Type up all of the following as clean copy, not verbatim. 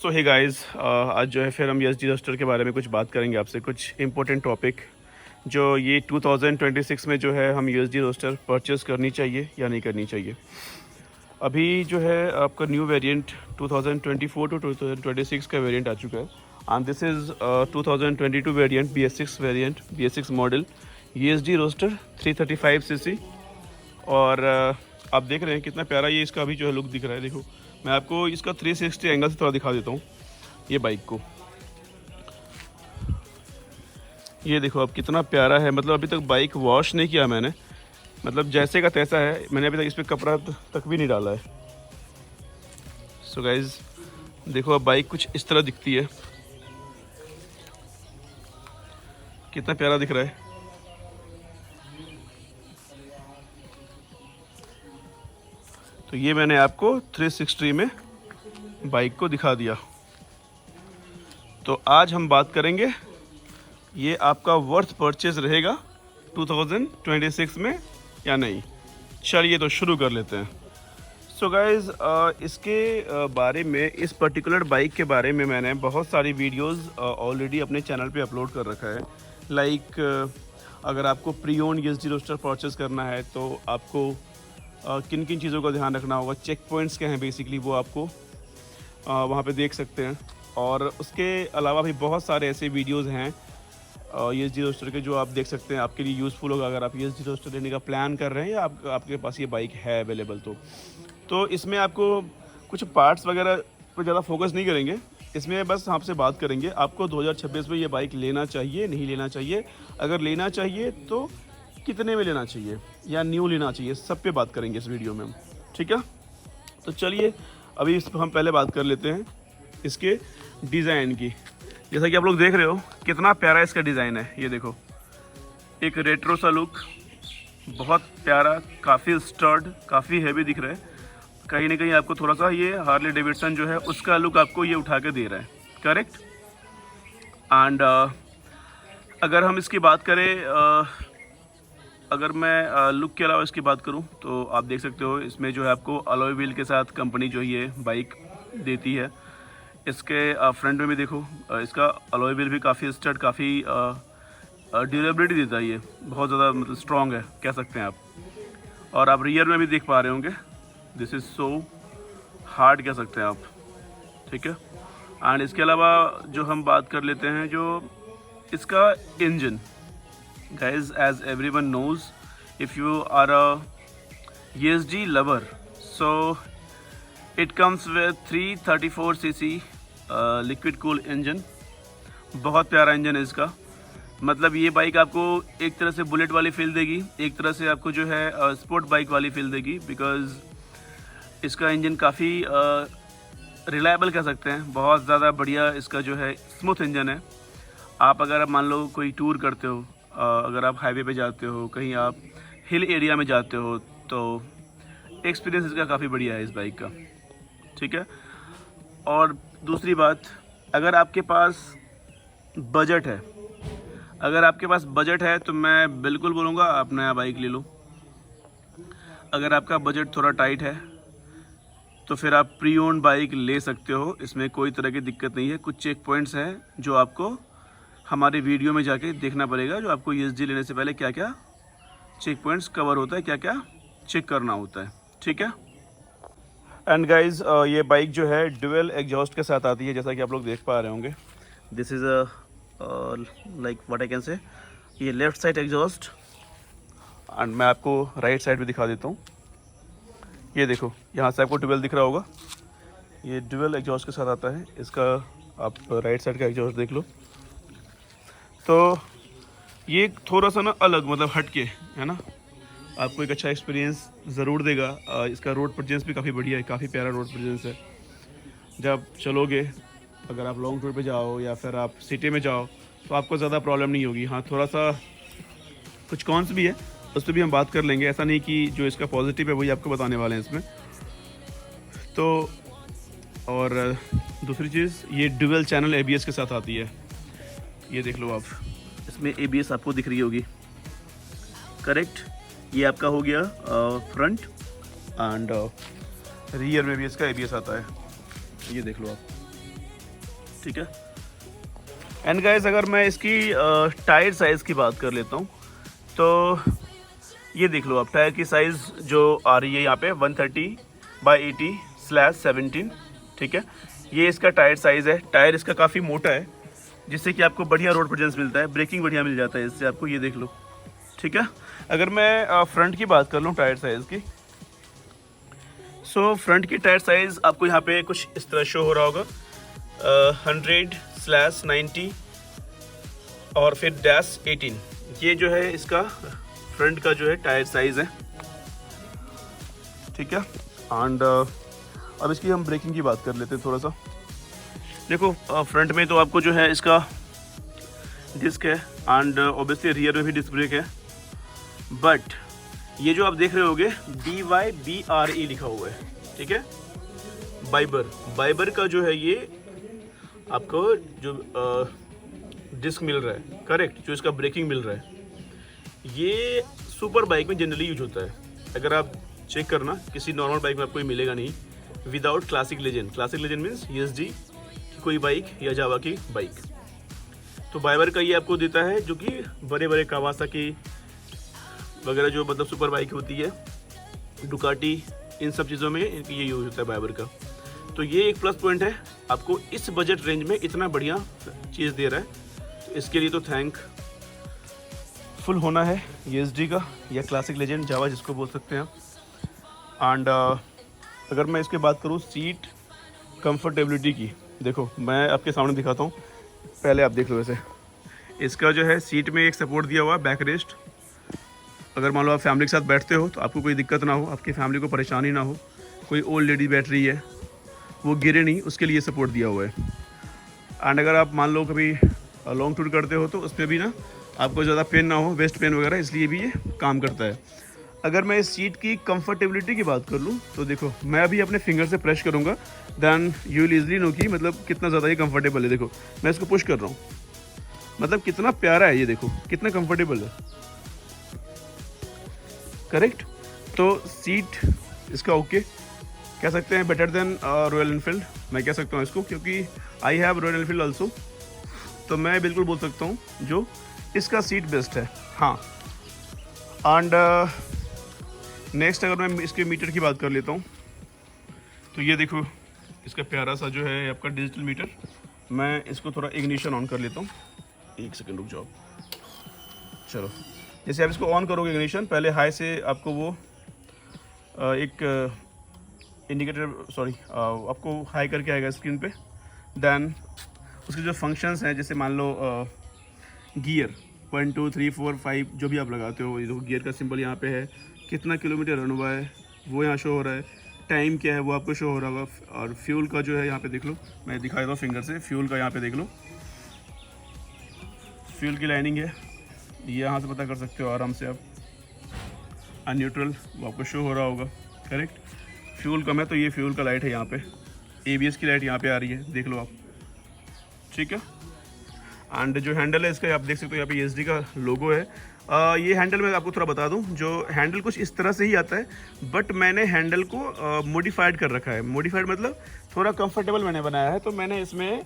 सो hey guys, आज जो है फिर हम ESG रोस्टर के बारे में कुछ बात करेंगे आपसे, कुछ इंपॉर्टेंट टॉपिक जो ये 2026 में जो है हम ESG रोस्टर परचेज़ करनी चाहिए या नहीं करनी चाहिए। अभी जो है आपका न्यू वेरिएंट 2024 टू 2026 का वेरिएंट आ चुका है and this is 2022 variant BS6 model ESG roster 335 cc। और आप देख रहे हैं कितना प्यारा ये इसका अभी जो है लुक दिख रहा है। देखो, मैं आपको इसका 360 एंगल से थोड़ा दिखा देता हूँ ये बाइक को। ये देखो अब कितना प्यारा है। मतलब अभी तक बाइक वॉश नहीं किया मैंने, मतलब जैसे का तैसा है। मैंने अभी तक इस पर कपड़ा तक भी नहीं डाला है। सो गाइज देखो, अब बाइक कुछ इस तरह दिखती है। कितना प्यारा दिख रहा है। तो ये मैंने आपको 360 में बाइक को दिखा दिया। तो आज हम बात करेंगे ये आपका वर्थ परचेज रहेगा 2026 में या नहीं। चलिए तो शुरू कर लेते हैं। सो गाइज़, इसके बारे में, इस पर्टिकुलर बाइक के बारे में मैंने बहुत सारी वीडियोस ऑलरेडी अपने चैनल पे अपलोड कर रखा है। लाइक अगर आपको pre own ESG roster purchase करना है तो आपको किन किन चीज़ों का ध्यान रखना होगा, चेक पॉइंट्स क्या हैं बेसिकली, वो आपको वहाँ पे देख सकते हैं। और उसके अलावा भी बहुत सारे ऐसे वीडियोस हैं ESG रोस्टर के जो आप देख सकते हैं, आपके लिए यूज़फुल होगा अगर आप ESG रोस्टर लेने का प्लान कर रहे हैं या आपके पास ये बाइक है अवेलेबल। तो इसमें आपको कुछ पार्ट्स वगैरह पर ज़्यादा फोकस नहीं करेंगे। इसमें बस आपसे बात करेंगे आपको 2026 में ये बाइक लेना चाहिए, नहीं लेना चाहिए। अगर लेना चाहिए तो कितने में लेना चाहिए या न्यू लेना चाहिए, सब पे बात करेंगे इस वीडियो में हम, ठीक है। तो चलिए अभी इस पर हम पहले बात कर लेते हैं इसके डिज़ाइन की। जैसा कि आप लोग देख रहे हो कितना प्यारा इसका डिज़ाइन है। ये देखो, एक रेट्रो सा लुक, बहुत प्यारा, काफ़ी स्टर्ड, काफ़ी हैवी दिख रहा है। कहीं ना कहीं आपको थोड़ा सा ये हार्ले डेविडसन जो है उसका लुक आपको ये उठा के दे रहा है, करेक्ट। एंड अगर हम इसकी बात करें, अगर मैं लुक के अलावा इसकी बात करूं तो आप देख सकते हो इसमें जो है आपको अलॉय व्हील के साथ कंपनी जो ये बाइक देती है। इसके फ्रंट में भी देखो, इसका अलॉय व्हील भी काफ़ी स्टड, काफ़ी ड्यूरेबिलिटी देता है। ये बहुत ज़्यादा मतलब स्ट्रॉन्ग है कह सकते हैं आप। और आप रियर में भी देख पा रहे होंगे, दिस इज़ सो हार्ड कह सकते हैं आप, ठीक है। एंड इसके अलावा जो हम बात कर लेते हैं जो इसका engine, guys, as everyone knows, if you are a ESG lover, so it comes with 334 cc liquid cool engine। बहुत प्यारा इंजन है इसका। मतलब ये बाइक आपको एक तरह से बुलेट वाली फील देगी, एक तरह से आपको जो है स्पोर्ट बाइक वाली फील देगी, बिकॉज़ इसका इंजन काफ़ी रिलायबल कह सकते हैं। बहुत ज़्यादा बढ़िया इसका जो है स्मूथ इंजन है। आप अगर मान लो कोई टूर करते हो, अगर आप हाईवे पे जाते हो, कहीं आप हिल एरिया में जाते हो, तो एक्सपीरियंस इसका काफ़ी बढ़िया है इस बाइक का, ठीक है। और दूसरी बात, अगर आपके पास बजट है, तो मैं बिल्कुल बोलूँगा आप नया बाइक ले लो। अगर आपका बजट थोड़ा टाइट है तो फिर आप प्री ओन बाइक ले सकते हो, इसमें कोई तरह की दिक्कत नहीं है। कुछ चेक पॉइंट्स हैं जो आपको हमारे वीडियो में जाके देखना पड़ेगा, जो आपको ESG लेने से पहले क्या क्या चेक पॉइंट्स कवर होता है, क्या क्या चेक करना होता है, ठीक है। एंड गाइज, ये बाइक जो है ड्यूअल एग्जॉस्ट के साथ आती है, जैसा कि आप लोग देख पा रहे होंगे। This is like what I can say, ये लेफ़्ट साइड एग्जॉस्ट। एंड मैं आपको राइट साइड भी दिखा देता हूँ। ये देखो, यहाँ से आपको ड्यूअल दिख रहा होगा, ये ड्यूअल एग्जॉस्ट के साथ आता है। इसका आप राइट साइड का एग्जॉस्ट देख लो, तो ये थोड़ा सा ना अलग, मतलब हटके है ना, आपको एक अच्छा एक्सपीरियंस ज़रूर देगा। इसका रोड प्रेजेंस भी काफ़ी बढ़िया है, काफ़ी प्यारा रोड प्रेजेंस है। जब चलोगे, अगर आप लॉन्ग टूर पे जाओ या फिर आप सिटी में जाओ, तो आपको ज़्यादा प्रॉब्लम नहीं होगी। हाँ, थोड़ा सा कुछ कॉन्स भी है, उस पर भी हम बात कर लेंगे। ऐसा नहीं कि जो इसका पॉजिटिव है वही आपको बताने वाले हैं इसमें। तो और दूसरी चीज़, ये डुअल चैनल ABS के साथ आती है। ये देख लो आप, इसमें ABS आपको दिख रही होगी, करेक्ट। ये आपका हो गया फ्रंट, एंड रियर में भी इसका ABS आता है। ये देख लो आप, ठीक है। एंड गाइस अगर मैं इसकी टायर साइज़ की बात कर लेता हूँ तो ये देख लो आप, टायर की साइज़ जो आ रही है यहाँ पे 130/80/17, ठीक है। ये इसका टायर साइज़ है। टायर इसका काफ़ी मोटा है जिससे कि आपको बढ़िया रोड प्रेजेंस मिलता है, ब्रेकिंग बढ़िया मिल जाता है इससे आपको, ये देख लो, ठीक है। अगर मैं फ्रंट की बात कर लूँ टायर साइज़ की, सो फ्रंट की टायर साइज़ आपको यहाँ पे कुछ इस तरह शो हो रहा होगा, 100/90 और फिर -18, ये जो है इसका फ्रंट का जो है टायर साइज़ है, ठीक है। एंड अब इसकी हम ब्रेकिंग की बात कर लेते हैं थोड़ा सा। देखो फ्रंट में तो आपको जो है इसका डिस्क है एंड ऑब्वियसली रियर में भी डिस्क ब्रेक है, बट ये जो आप देख रहे होगे BYBRE लिखा हुआ है, ठीक है। बाइबर का जो है ये आपको जो डिस्क मिल रहा है, करेक्ट, जो इसका ब्रेकिंग मिल रहा है, ये सुपर बाइक में जनरली यूज होता है। अगर आप चेक करना किसी नॉर्मल बाइक में आपको ये मिलेगा नहीं, without classic legend. Classic legend means ESG की कोई बाइक या जावा की बाइक। तो बाइबर का ये आपको देता है, जो कि बड़े बड़े कावासाकी वगैरह जो मतलब सुपर बाइक होती है, डुकाटी, इन सब चीज़ों में ये यूज होता है बाइबर का। तो ये एक प्लस पॉइंट है, आपको इस बजट रेंज में इतना बढ़िया चीज़ दे रहा है, तो इसके लिए तो थैंक फुल होना है ESG का, या क्लासिक लेजेंड जावा जिसको बोल सकते हैं आप। एंड अगर मैं इसके बात करूँ सीट कंफर्टेबिलिटी की, देखो मैं आपके सामने दिखाता हूँ, पहले आप देख लो। वैसे इसका जो है सीट में एक सपोर्ट दिया हुआ है, बैक रेस्ट। अगर मान लो आप फैमिली के साथ बैठते हो तो आपको कोई दिक्कत ना हो, आपकी फैमिली को परेशानी ना हो, कोई ओल्ड लेडी बैठ रही है वो गिरे नहीं, उसके लिए सपोर्ट दिया हुआ है। एंड अगर आप मान लो कभी लॉन्ग टूर करते हो तो उसमें भी ना आपको ज़्यादा पेन ना हो, वेस्ट पेन वगैरह, इसलिए भी ये काम करता है। अगर मैं इस सीट की कंफर्टेबिलिटी की बात कर लूँ तो देखो मैं अभी अपने फिंगर से प्रेस करूँगा, then you will easily know कि मतलब कितना ज़्यादा ये कंफर्टेबल है। देखो मैं इसको पुश कर रहा हूँ, मतलब कितना प्यारा है ये, देखो कितना कंफर्टेबल है, करेक्ट। तो सीट इसका ओके कह सकते हैं, बेटर देन रॉयल एनफील्ड मैं कह सकता हूँ इसको, क्योंकि I have royal Enfield also, तो मैं बिल्कुल बोल सकता हूँ जो इसका सीट बेस्ट है। हाँ, एंड नेक्स्ट अगर मैं इसके मीटर की बात कर लेता हूँ तो ये देखो इसका प्यारा सा जो है आपका डिजिटल मीटर। मैं इसको थोड़ा इग्निशन ऑन कर लेता हूँ, एक सेकंड रुक जाओ। चलो, जैसे आप इसको ऑन करोगे इग्निशन, पहले हाई से आपको वो एक इंडिकेटर, सॉरी आपको हाई करके आएगा स्क्रीन पे। देन उसके जो फंक्शंस हैं, जैसे मान लो गियर 1 2 3 4 5 जो भी आप लगाते हो, ये देखो गियर का सिंबल यहाँ पे है, कितना किलोमीटर रन हुआ है वो यहाँ शो हो रहा है, टाइम क्या है वो आपको शो हो रहा होगा, और फ्यूल का जो है यहाँ पे देख लो, मैं दिखा देता हूँ फिंगर से, फ्यूल का यहाँ पे देख लो, फ्यूल की लाइनिंग है, ये यहाँ से पता कर सकते हो आराम से आप। न्यूट्रल वो आपको शो हो रहा होगा, करेक्ट। फ्यूल कम है तो ये फ्यूल का लाइट है यहाँ पे, ABS की लाइट यहाँ पे आ रही है, देख लो आप, ठीक है। एंड जो हैंडल है इसका आप देख सकते हो, यहाँ पे ESG का लोगो है। ये हैंडल मैं आपको थोड़ा बता दूं, जो हैंडल कुछ इस तरह से ही आता है, बट मैंने हैंडल को मॉडिफाइड कर रखा है। मॉडिफाइड मतलब थोड़ा कंफर्टेबल मैंने बनाया है, तो मैंने इसमें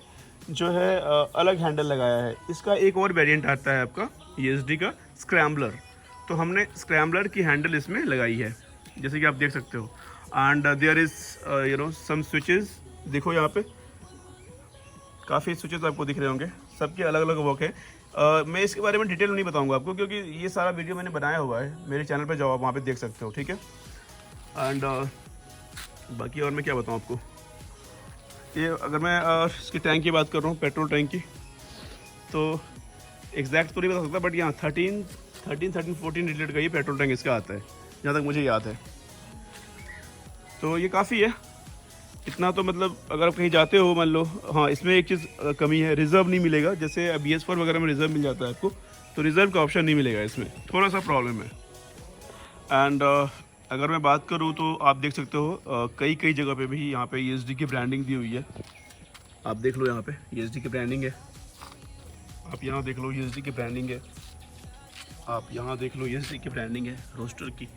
जो है अलग हैंडल लगाया है। इसका एक और वेरिएंट आता है आपका ESG का स्क्रैम्बलर, तो हमने स्क्रैम्बलर की हैंडल इसमें लगाई है, जैसे कि आप देख सकते हो। And there is you know some switches, देखो यहाँ पे काफ़ी स्विचेस आपको दिख रहे होंगे, सबके अलग अलग वर्क है। मैं इसके बारे में डिटेल नहीं बताऊंगा आपको, क्योंकि ये सारा वीडियो मैंने बनाया हुआ है मेरे चैनल पे, जाओ आप वहाँ पे देख सकते हो, ठीक है। एंड बाकी और मैं क्या बताऊँ आपको, ये अगर मैं इसकी टैंक की बात कर रहा हूँ, पेट्रोल टैंक की, तो एग्जैक्ट तो नहीं बता सकता, बट यहाँ 13-14 लीटर का ये पेट्रोल टैंक इसका आता है, जहाँ तक मुझे याद है। तो ये काफ़ी है, इतना तो मतलब अगर आप कहीं जाते हो मान लो। हाँ, इसमें एक चीज़ कमी है, रिज़र्व नहीं मिलेगा, जैसे BS4 वगैरह में रिज़र्व मिल जाता है आपको, तो रिज़र्व का ऑप्शन नहीं मिलेगा इसमें, थोड़ा सा प्रॉब्लम है। एंड अगर मैं बात करूँ तो आप देख सकते हो कई जगह पे भी यहाँ पे ESG की ब्रांडिंग दी हुई है, आप देख लो यहाँ पे ESG की ब्रांडिंग है, आप यहाँ देख लो ESG की ब्रांडिंग है, आप यहाँ देख लो ESG की ब्रांडिंग है रोस्टर की।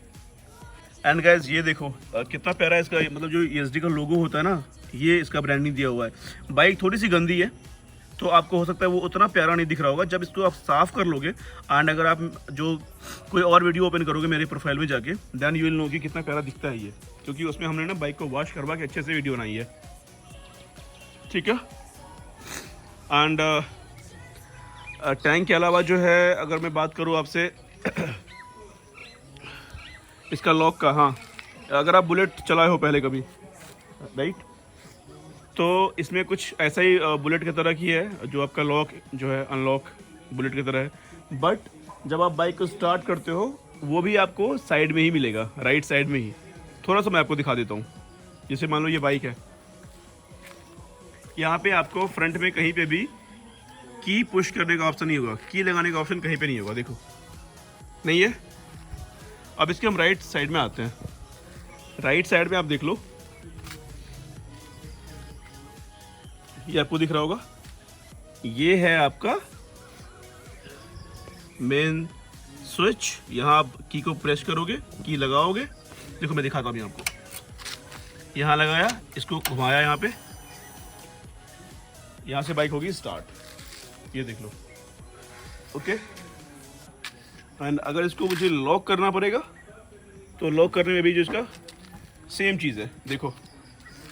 एंड गाइज ये देखो कितना प्यारा है इसका, मतलब जो ESG का लोगो होता है ना, ये इसका ब्रांडिंग दिया हुआ है। बाइक थोड़ी सी गंदी है तो आपको हो सकता है वो उतना प्यारा नहीं दिख रहा होगा। जब इसको आप साफ़ कर लोगे एंड अगर आप जो कोई और वीडियो ओपन करोगे मेरे प्रोफाइल में जाके, देन यू विल नो कि कितना प्यारा दिखता है ये, क्योंकि उसमें हमने ना बाइक को वॉश करवा के अच्छे से वीडियो बनाई है, ठीक है। एंड टैंक के अलावा जो है अगर मैं बात करूँ आपसे इसका लॉक का, हाँ अगर आप बुलेट चलाए हो पहले कभी, राइट, तो इसमें कुछ ऐसा ही बुलेट की तरह की है, जो आपका लॉक जो है अनलॉक बुलेट की तरह है। बट जब आप बाइक को स्टार्ट करते हो वो भी आपको साइड में ही मिलेगा, राइट साइड में ही। थोड़ा सा मैं आपको दिखा देता हूँ। जैसे मान लो ये बाइक है, यहाँ पे आपको फ्रंट में कहीं पे भी की पुश करने का ऑप्शन नहीं होगा, की लगाने का ऑप्शन कहीं पे नहीं होगा, देखो नहीं है। अब इसके हम राइट साइड में आते हैं। राइट साइड में आप देख लो, ये आपको दिख रहा होगा, ये है आपका मेन स्विच। यहाँ आप की को प्रेस करोगे, की लगाओगे, देखो मैं दिखाता हूँ आपको। यहाँ लगाया, इसको घुमाया यहाँ पे, यहाँ से बाइक होगी स्टार्ट, ये देख लो, ओके। एंड अगर इसको मुझे लॉक करना पड़ेगा तो लॉक करने में भी जो इसका सेम चीज़ है, देखो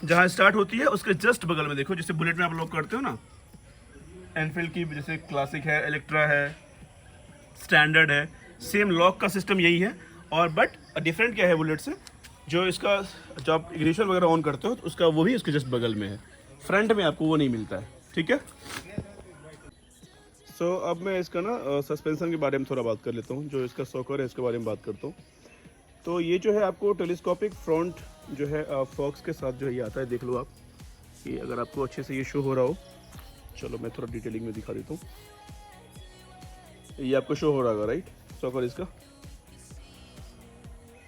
जहाँ स्टार्ट होती है उसके जस्ट बगल में देखो, जैसे बुलेट में आप लॉक करते हो ना, एनफील्ड की जैसे क्लासिक है, इलेक्ट्रा है, स्टैंडर्ड है, सेम लॉक का सिस्टम यही है। और बट डिफरेंट क्या है बुलेट से, जो इसका जब आप इग्निशन वगैरह ऑन करते हो तो उसका वो भी उसके जस्ट बगल में है, फ्रंट में आपको वो नहीं मिलता है, ठीक है। सो अब मैं इसका ना सस्पेंशन के बारे में थोड़ा बात कर लेता हूँ, जो इसका सॉकर है इसके बारे में बात करता हूँ। तो ये जो है आपको टेलीस्कोपिक फ्रंट जो है फॉक्स के साथ जो है ये आता है, देख लो आप, कि अगर आपको अच्छे से ये शो हो रहा हो, चलो मैं थोड़ा डिटेलिंग में दिखा देता हूँ। ये आपको शो हो रहा होगा, राइट, सॉकर इसका।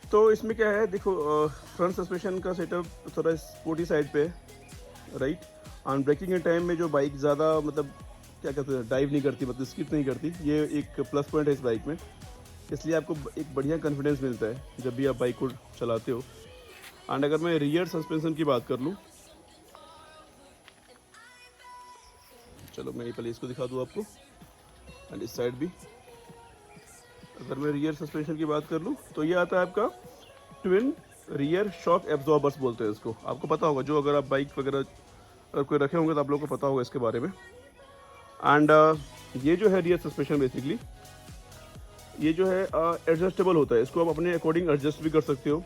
तो इसमें क्या है, देखो फ्रंट सस्पेंशन का सेटअप थोड़ा स्पोर्टी साइड पे है, राइट। ऑन ब्रेकिंग के टाइम में जो बाइक ज़्यादा मतलब क्या कहते हैं डाइव नहीं करती, मतलब स्किप नहीं करती, ये एक प्लस पॉइंट है इस बाइक में। इसलिए आपको एक बढ़िया कॉन्फिडेंस मिलता है जब भी आप बाइक को चलाते हो। एंड अगर मैं रियर सस्पेंशन की बात कर लूँ, चलो मैं ये पहले इसको दिखा दूँ आपको, एंड इस साइड भी अगर मैं रियर सस्पेंशन की बात कर लूँ तो ये आता है आपका ट्विन रियर शॉक एब्जॉर्बर्स बोलते हैं इसको, आपको पता होगा, जो अगर आप बाइक वगैरह अगर कोई रखे होंगे तो आप लोगों को पता होगा इसके बारे में। एंड ये जो है रियर सस्पेंशन बेसिकली ये जो है एडजस्टेबल होता है, इसको आप अपने अकॉर्डिंग एडजस्ट भी कर सकते हो,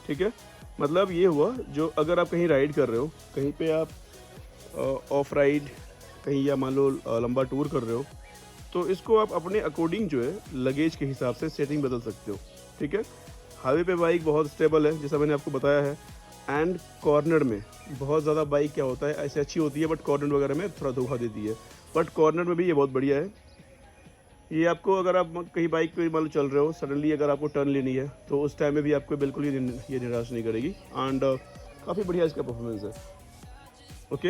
ठीक है। मतलब ये हुआ, जो अगर आप कहीं राइड कर रहे हो, कहीं पे आप ऑफ राइड कहीं या मान लो लंबा टूर कर रहे हो, तो इसको आप अपने अकॉर्डिंग जो है लगेज के हिसाब से सेटिंग बदल सकते हो, ठीक है। हाईवे पे बाइक बहुत स्टेबल है जैसा मैंने आपको बताया है, एंड कॉर्नर में बहुत ज़्यादा बाइक क्या होता है ऐसे अच्छी होती है बट कॉर्नर वगैरह में थोड़ा धोखा देती है, बट कॉर्नर में भी ये बहुत बढ़िया है। ये आपको अगर आप कहीं बाइक पे मान लो चल रहे हो, सडनली अगर आपको टर्न लेनी है तो उस टाइम में भी आपको बिल्कुल ये निराश नहीं करेगी। एंड काफ़ी बढ़िया इसका परफॉर्मेंस है, ओके।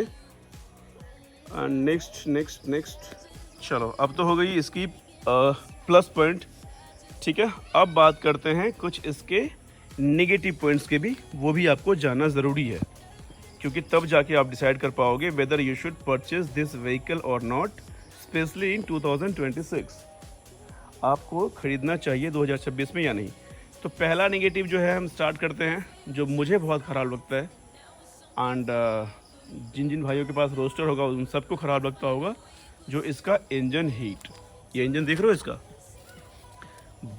एंड नेक्स्ट चलो अब तो हो गई इसकी प्लस पॉइंट, ठीक है। अब बात करते हैं कुछ इसके नेगेटिव पॉइंट्स के भी, वो भी आपको जानना ज़रूरी है, क्योंकि तब जाके आप डिसाइड कर पाओगे whether you should purchase this vehicle और नॉट, स्पेशली इन 2026 आपको ख़रीदना चाहिए 2026 में या नहीं। तो पहला नेगेटिव जो है हम स्टार्ट करते हैं, जो मुझे बहुत ख़राब लगता है, एंड जिन भाइयों के पास रोस्टर होगा उन सबको ख़राब लगता होगा, जो इसका इंजन हीट। ये इंजन देख रहे हो, इसका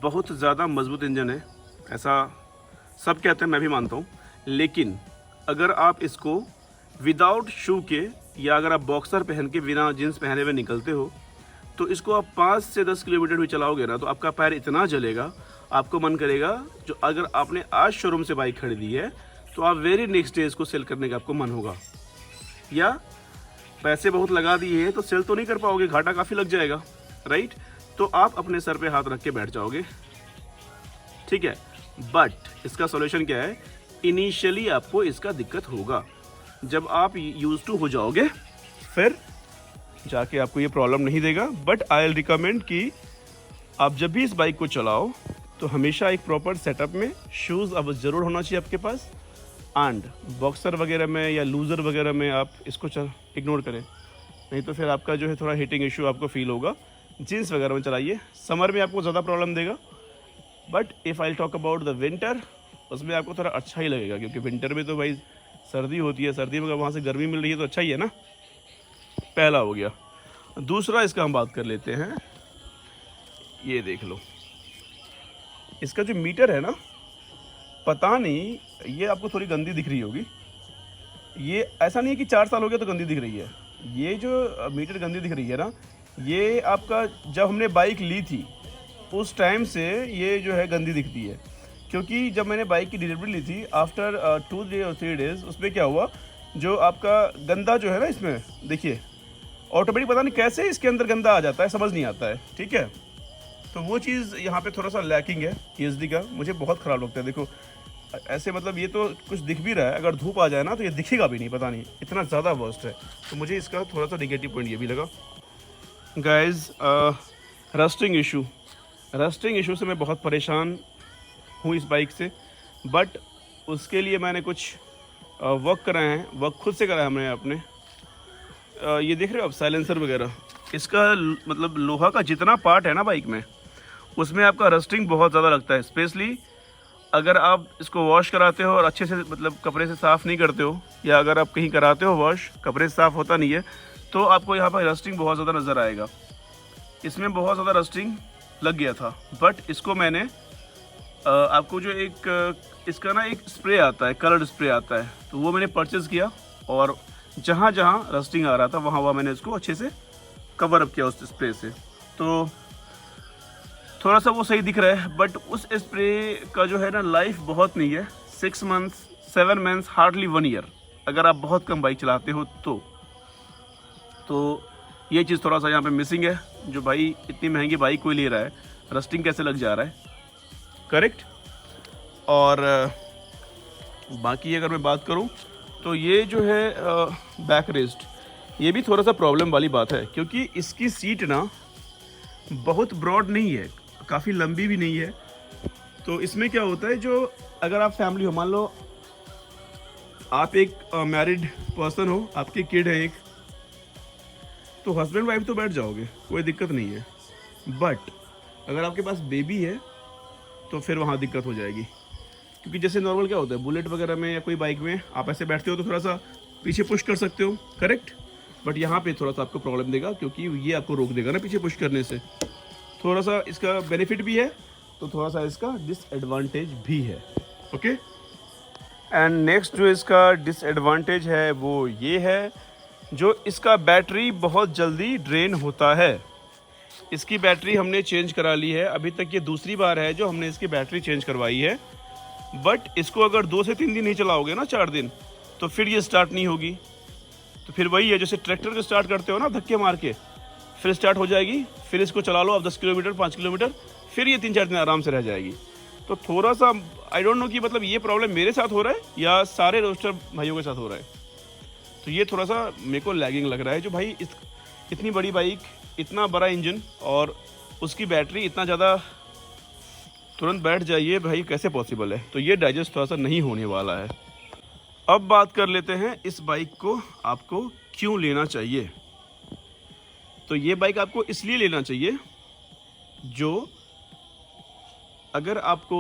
बहुत ज़्यादा मजबूत इंजन है, ऐसा सब कहते हैं, मैं भी मानता हूँ। लेकिन अगर आप इसको विदाउट शू के या अगर आप बॉक्सर पहन के बिना जींस पहने हुए निकलते हो, तो इसको आप 5 से 10 किलोमीटर भी चलाओगे ना, तो आपका पैर इतना जलेगा, आपको मन करेगा, जो अगर आपने आज शोरूम से बाइक खरीदी है तो आप वेरी नेक्स्ट डे इसको सेल करने का आपको मन होगा, या पैसे बहुत लगा दिए हैं तो सेल तो नहीं कर पाओगे, घाटा काफ़ी लग जाएगा, राइट। तो आप अपने सर पे हाथ रख के बैठ जाओगे, ठीक है। बट इसका सॉल्यूशन क्या है, इनिशियली आपको इसका दिक्कत होगा, जब आप यूज टू हो जाओगे फिर जाके आपको ये प्रॉब्लम नहीं देगा। बट आई विल रिकमेंड कि आप जब भी इस बाइक को चलाओ तो हमेशा एक प्रॉपर सेटअप में शूज़ अब ज़रूर होना चाहिए आपके पास, एंड बॉक्सर वगैरह में या लूज़र वगैरह में आप इसको इग्नोर करें, नहीं तो फिर आपका जो है थोड़ा हीटिंग इशू आपको फील होगा। जीन्स वगैरह में चलाइए, समर में आपको ज़्यादा प्रॉब्लम देगा, but if I talk about the winter, उसमें आपको थोड़ा अच्छा ही लगेगा, क्योंकि विंटर में तो भाई सर्दी होती है, सर्दी में अगर वहाँ से गर्मी मिल रही है तो अच्छा ही है ना। पहला हो गया। दूसरा इसका हम बात कर लेते हैं, ये देख लो, इसका जो मीटर है ना, पता नहीं, ये आपको थोड़ी गंदी दिख रही होगी। ये ऐसा नहीं है कि 4 साल हो गया तो गंदी दिख रही है, ये जो मीटर गंदी दिख रही है ना, ये आपका जब हमने बाइक ली थी उस टाइम से ये जो है गंदी दिखती है। क्योंकि जब मैंने बाइक की डिलीवरी ली थी आफ्टर 2 डे और 3 डेज़, उसमें क्या हुआ, जो आपका गंदा जो है ना, इसमें देखिए ऑटोमेटिक पता नहीं कैसे इसके अंदर गंदा आ जाता है, समझ नहीं आता है। ठीक है, तो वो चीज़ यहाँ पे थोड़ा सा लैकिंग है ESD का, मुझे बहुत ख़राब लगता है। देखो ऐसे मतलब ये तो कुछ दिख भी रहा है, अगर धूप आ जाए ना तो ये दिखेगा भी नहीं, पता नहीं इतना ज़्यादा वर्स्ट है। तो मुझे इसका थोड़ा सा नेगेटिव पॉइंट ये भी लगा। गाइस, रस्टिंग इशू से मैं बहुत परेशान हूँ इस बाइक से, बट उसके लिए मैंने कुछ वर्क कराए हैं, वर्क खुद से कराया हमने अपने। ये देख रहे हो आप साइलेंसर वगैरह, इसका मतलब लोहा का जितना पार्ट है ना बाइक में, उसमें आपका रस्टिंग बहुत ज़्यादा लगता है। स्पेशली अगर आप इसको वॉश कराते हो और अच्छे से मतलब कपड़े से साफ़ नहीं करते हो, या अगर आप कहीं कराते हो वॉश, कपड़े से साफ़ होता नहीं है, तो आपको यहाँ पर रस्टिंग बहुत ज़्यादा नज़र आएगा। इसमें बहुत ज़्यादा रस्टिंग लग गया था, बट इसको मैंने आपको जो एक इसका ना एक स्प्रे आता है, कलर्ड स्प्रे आता है, तो वो मैंने परचेज़ किया, और जहाँ जहाँ रस्टिंग आ रहा था वहाँ मैंने इसको अच्छे से कवर अप किया उस स्प्रे से। तो थोड़ा सा वो सही दिख रहा है, बट उस स्प्रे का जो है ना लाइफ बहुत नहीं है, 6 मंथ्स 7 मंथ्स, हार्डली 1 ईयर, अगर आप बहुत कम बाइक चलाते हो तो ये चीज़ थोड़ा सा यहाँ पे मिसिंग है। जो भाई इतनी महंगी बाइक कोई ले रहा है, रस्टिंग कैसे लग जा रहा है, करेक्ट। और बाकी अगर मैं बात करूँ तो ये जो है बैक रेस्ट, ये भी थोड़ा सा प्रॉब्लम वाली बात है, क्योंकि इसकी सीट ना बहुत ब्रॉड नहीं है, काफ़ी लंबी भी नहीं है। तो इसमें क्या होता है, जो अगर आप फैमिली हो, मान लो आप एक मैरिड पर्सन हो, आपके किड है एक, तो हस्बैंड वाइफ तो बैठ जाओगे, कोई दिक्कत नहीं है। बट अगर आपके पास बेबी है तो फिर वहाँ दिक्कत हो जाएगी, क्योंकि जैसे नॉर्मल क्या होता है, बुलेट वगैरह में या कोई बाइक में आप ऐसे बैठते हो तो थोड़ा सा पीछे पुश कर सकते हो, करेक्ट। बट यहाँ पे थोड़ा सा आपको प्रॉब्लम देगा, क्योंकि ये आपको रोक देगा ना पीछे पुश करने से। थोड़ा सा इसका बेनिफिट भी है, तो थोड़ा सा इसका डिसएडवांटेज भी है। ओके, एंड नेक्स्ट जो इसका डिसएडवांटेज है वो ये है, जो इसका बैटरी बहुत जल्दी ड्रेन होता है। इसकी बैटरी हमने चेंज करा ली है, अभी तक ये दूसरी बार है जो हमने इसकी बैटरी चेंज करवाई है। बट इसको अगर 2 से 3 दिन नहीं चलाओगे ना, 4 दिन, तो फिर ये स्टार्ट नहीं होगी। तो फिर वही है, जैसे ट्रैक्टर को स्टार्ट करते हो ना धक्के मार के, फिर स्टार्ट हो जाएगी, फिर इसको चला लो आप 10 किलोमीटर 5 किलोमीटर, फिर ये 3-4 दिन आराम से रह जाएगी। तो थोड़ा सा आई डोंट नो कि मतलब ये प्रॉब्लम मेरे साथ हो रहा है या सारे रोस्टर भाइयों के साथ हो रहा है। तो ये थोड़ा सा मेरे को लैगिंग लग रहा है, जो भाई इतनी बड़ी बाइक, इतना बड़ा इंजन और उसकी बैटरी इतना ज़्यादा तुरंत बैठ जाइए भाई, कैसे पॉसिबल है। तो ये डाइजेस्ट थोड़ा सा नहीं होने वाला है। अब बात कर लेते हैं इस बाइक को आपको क्यों लेना चाहिए। तो ये बाइक आपको इसलिए लेना चाहिए, जो अगर आपको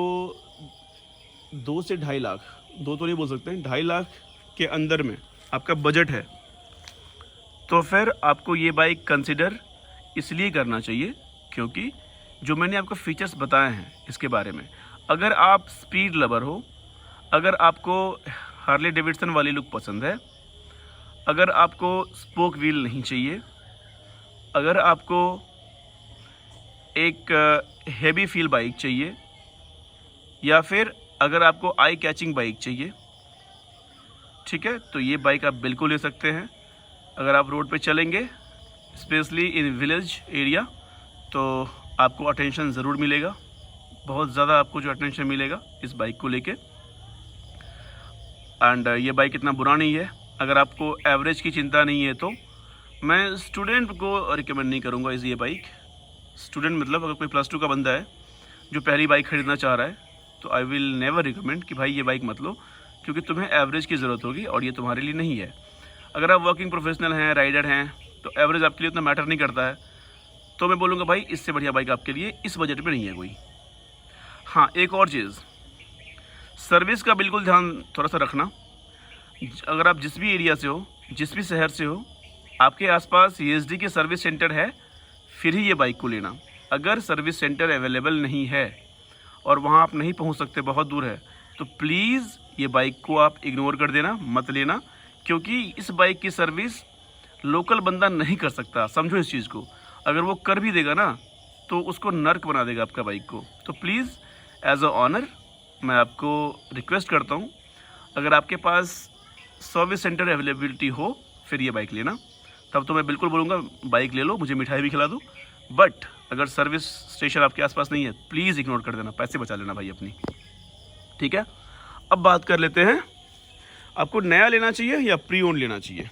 2 से 2.5 लाख, 2 तो नहीं बोल सकते हैं, 2.5 लाख के अंदर में आपका बजट है, तो फिर आपको ये बाइक कंसिडर इसलिए करना चाहिए क्योंकि जो मैंने आपको फीचर्स बताए हैं इसके बारे में, अगर आप स्पीड लवर हो, अगर आपको हार्ले डेविडसन वाली लुक पसंद है, अगर आपको स्पोक व्हील नहीं चाहिए, अगर आपको एक हेवी फील बाइक चाहिए, या फिर अगर आपको आई कैचिंग बाइक चाहिए, ठीक है, तो ये बाइक आप बिल्कुल ले सकते हैं। अगर आप रोड पे चलेंगे, स्पेशली इन विलेज एरिया, तो आपको अटेंशन ज़रूर मिलेगा, बहुत ज़्यादा आपको जो अटेंशन मिलेगा इस बाइक को लेके। एंड ये बाइक इतना बुरा नहीं है। अगर आपको एवरेज की चिंता नहीं है तो मैं स्टूडेंट को रिकमेंड नहीं करूँगा इस ये बाइक। स्टूडेंट मतलब अगर कोई +2 का बंदा है जो पहली बाइक ख़रीदना चाह रहा है, तो आई विल नेवर रिकमेंड कि भाई ये बाइक मत लो, क्योंकि तुम्हें एवरेज की ज़रूरत होगी और ये तुम्हारे लिए नहीं है। अगर आप वर्किंग प्रोफेशनल हैं, राइडर हैं, तो एवरेज आपके लिए उतना मैटर नहीं करता है। तो मैं बोलूँगा भाई इससे बढ़िया बाइक आपके लिए इस बजट में नहीं है कोई। हाँ, एक और चीज़, सर्विस का बिल्कुल ध्यान थोड़ा सा रखना। अगर आप जिस भी एरिया से हो, जिस भी शहर से हो, आपके आसपास ESD के सर्विस सेंटर है, फिर ही ये बाइक को लेना। अगर सर्विस सेंटर अवेलेबल नहीं है और वहाँ आप नहीं पहुँच सकते, बहुत दूर है, तो प्लीज़ ये बाइक को आप इग्नोर कर देना, मत लेना, क्योंकि इस बाइक की सर्विस लोकल बंदा नहीं कर सकता। समझो इस चीज़ को। अगर वो कर भी देगा ना, तो उसको नर्क बना देगा आपका बाइक को। तो प्लीज़ एज अ ऑनर मैं आपको रिक्वेस्ट करता हूँ, अगर आपके पास सर्विस सेंटर अवेलेबिलिटी हो, फिर ये बाइक लेना। तब तो मैं बिल्कुल बोलूँगा बाइक ले लो, मुझे मिठाई भी खिला दो। बट अगर सर्विस स्टेशन आपके आसपास नहीं है, प्लीज़ इग्नोर कर देना, पैसे बचा लेना भाई अपनी। ठीक है, अब बात कर लेते हैं, आपको नया लेना चाहिए या प्री ओन लेना चाहिए।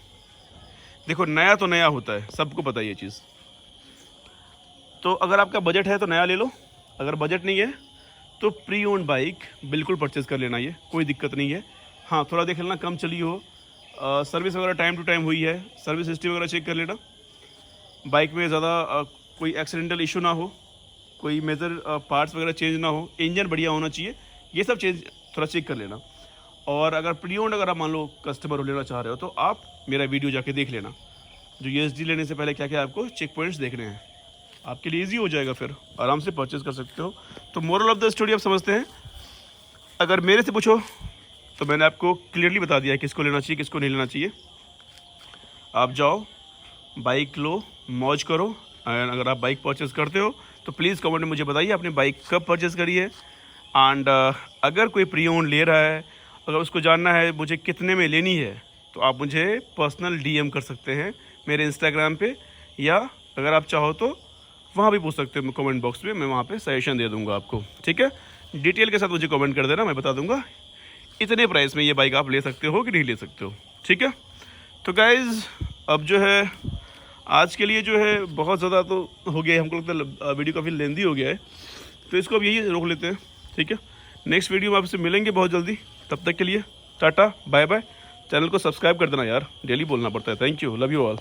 देखो, नया तो नया होता है, सबको पता है ये चीज़। तो अगर आपका बजट है तो नया ले लो, अगर बजट नहीं है तो प्री ओन बाइक बिल्कुल परचेज़ कर लेना, ये कोई दिक्कत नहीं है। हाँ, थोड़ा देख लेना कम चली हो, सर्विस वगैरह टाइम टू टाइम हुई है, सर्विस हिस्ट्री वगैरह चेक कर लेना, बाइक में ज़्यादा कोई एक्सीडेंटल इशू ना हो, कोई मेजर पार्ट्स वगैरह चेंज ना हो, इंजन बढ़िया होना चाहिए, ये सब चेंज थोड़ा चेक कर लेना। और अगर प्री ओन्ड अगर आप मान लो कस्टमर हो, लेना चाह रहे हो, तो आप मेरा वीडियो जाके देख लेना, जो ESD लेने से पहले क्या क्या आपको चेक पॉइंट्स देखने हैं, आपके लिए ईजी हो जाएगा, फिर आराम से परचेज़ कर सकते हो। तो मोरल ऑफ द स्टोरी आप समझते हैं। अगर मेरे से पूछो तो मैंने आपको क्लियरली बता दिया है किसको लेना चाहिए, किसको नहीं लेना चाहिए। आप जाओ, बाइक लो, मौज करो। एंड अगर आप बाइक परचेज़ करते हो तो प्लीज़ कमेंट में मुझे बताइए आपने बाइक कब परचेज़ करी है। एंड अगर कोई प्री ओन ले रहा है, अगर उसको जानना है मुझे कितने में लेनी है, तो आप मुझे पर्सनल DM कर सकते हैं मेरे इंस्टाग्राम पे, या अगर आप चाहो तो वहाँ भी पूछ सकते हो कमेंट बॉक्स में, मैं वहाँ पे सजेशन दे दूँगा आपको। ठीक है, डिटेल के साथ मुझे कमेंट कर देना, मैं बता दूँगा इतने प्राइस में ये बाइक आप ले सकते हो कि नहीं ले सकते हो। ठीक है, तो गाइज़ अब जो है आज के लिए जो है बहुत ज़्यादा तो हो गया है, हमको लगता है वीडियो काफ़ी लेंदी हो गया है, तो इसको अब यही रोक लेते हैं। ठीक है, नेक्स्ट वीडियो में आपसे मिलेंगे बहुत जल्दी, तब तक के लिए टाटा बाय बाय। चैनल को सब्सक्राइब कर देना यार, डेली बोलना पड़ता है। Thank you, love you all.